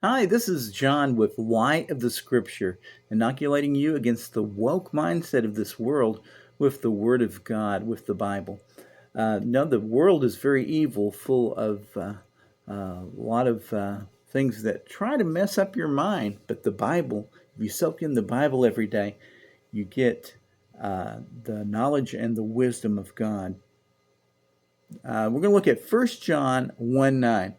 Hi, this is John with Light of the Scripture, inoculating you against the woke mindset of this world with the Word of God, with the Bible. No, the world is very evil, full of a lot of things that try to mess up your mind. But the Bible, if you soak in the Bible every day, you get the knowledge and the wisdom of God. We're going to look at 1 John 1:9.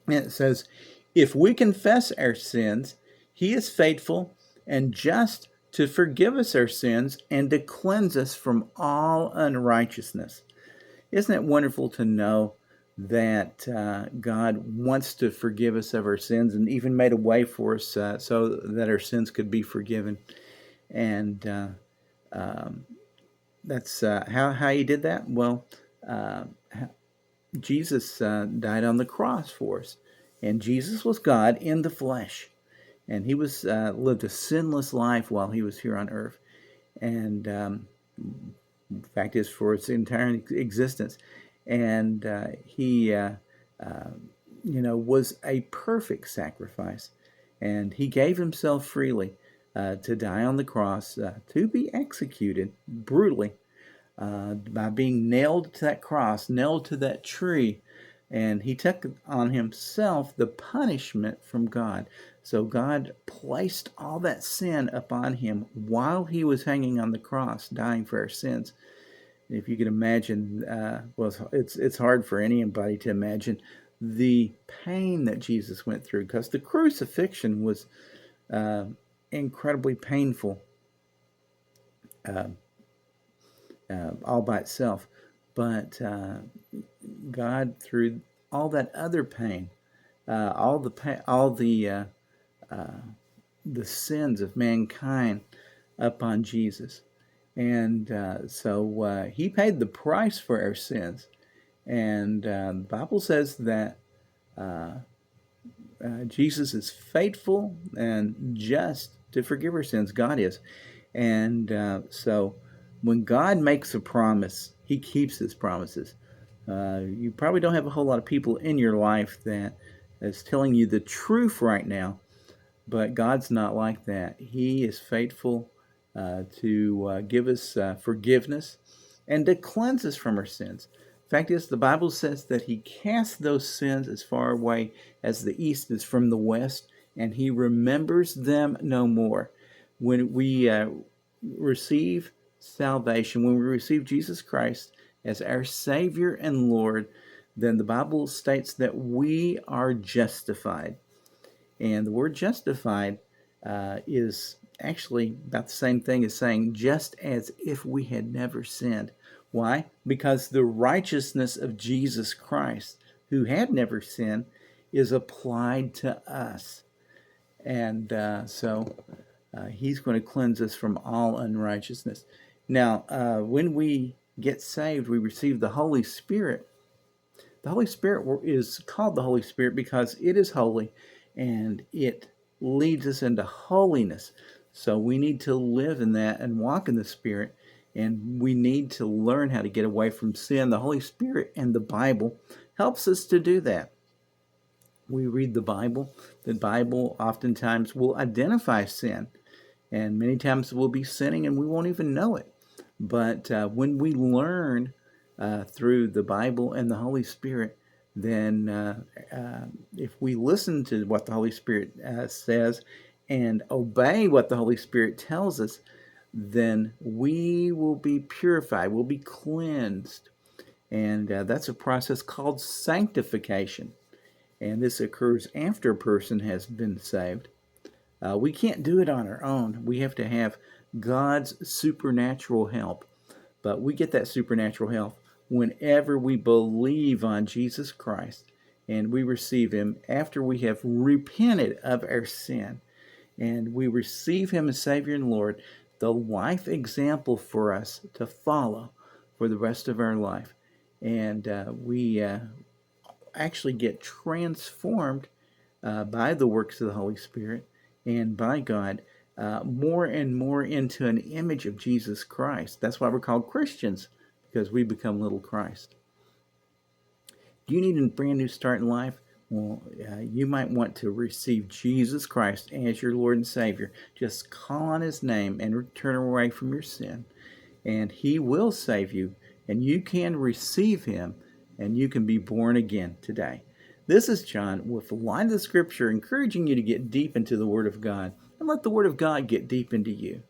And it says, if we confess our sins, he is faithful and just to forgive us our sins and to cleanse us from all unrighteousness. Isn't it wonderful to know that God wants to forgive us of our sins and even made a way for us so that our sins could be forgiven? And um, that's how he did that. Well, uh, Jesus died on the cross for us, and Jesus was God in the flesh, and he was lived a sinless life while he was here on earth, and fact is for its entire existence, and he, uh, was a perfect sacrifice, and he gave himself freely to die on the cross, to be executed brutally by being nailed to that cross, nailed to that tree. And he took on himself the punishment from God. So God placed all that sin upon him while he was hanging on the cross, dying for our sins. If you can imagine, well, it's hard for anybody to imagine the pain that Jesus went through, because the crucifixion was uh, incredibly painful. Uh, all by itself. But God, through all that other pain, all the sins of mankind upon Jesus, and so He paid the price for our sins. And the Bible says that Jesus is faithful and just to forgive our sins. God is, and so when God makes a promise, He keeps His promises. You probably don't have a whole lot of people in your life that is telling you the truth right now, but God's not like that. He is faithful to give us forgiveness and to cleanse us from our sins. Fact is, the Bible says that He casts those sins as far away as the east is from the west, and He remembers them no more. When we receive salvation, when we receive Jesus Christ as our Savior and Lord, then the Bible states that we are justified. And the word justified is actually about the same thing as saying just as if we had never sinned. Why? Because the righteousness of Jesus Christ, who had never sinned, is applied to us. And He's going to cleanse us from all unrighteousness. Now, when we get saved, we receive the Holy Spirit. The Holy Spirit is called the Holy Spirit because it is holy and it leads us into holiness. So we need to live in that and walk in the Spirit, and we need to learn how to get away from sin. The Holy Spirit and the Bible helps us to do that. We read the Bible oftentimes will identify sin, and many times we'll be sinning and we won't even know it. But when we learn through the Bible and the Holy Spirit, then if we listen to what the Holy Spirit says and obey what the Holy Spirit tells us, then we will be purified, we'll be cleansed. And that's a process called sanctification. And this occurs after a person has been saved. We can't do it on our own. We have to have God's supernatural help. But we get that supernatural help whenever we believe on Jesus Christ and we receive Him after we have repented of our sin and we receive Him as Savior and Lord, the life example for us to follow for the rest of our life. And we actually get transformed by the works of the Holy Spirit and by God more and more into an image of Jesus Christ. That's why we're called Christians, because we become little Christ. Do you need a brand new start in life? well, you might want to receive Jesus Christ as your Lord and Savior. Just call on His name and turn away from your sin, and He will save you, and you can receive Him, and you can be born again today. This is John with the Light of the Scripture, encouraging you to get deep into the Word of God and let the Word of God get deep into you.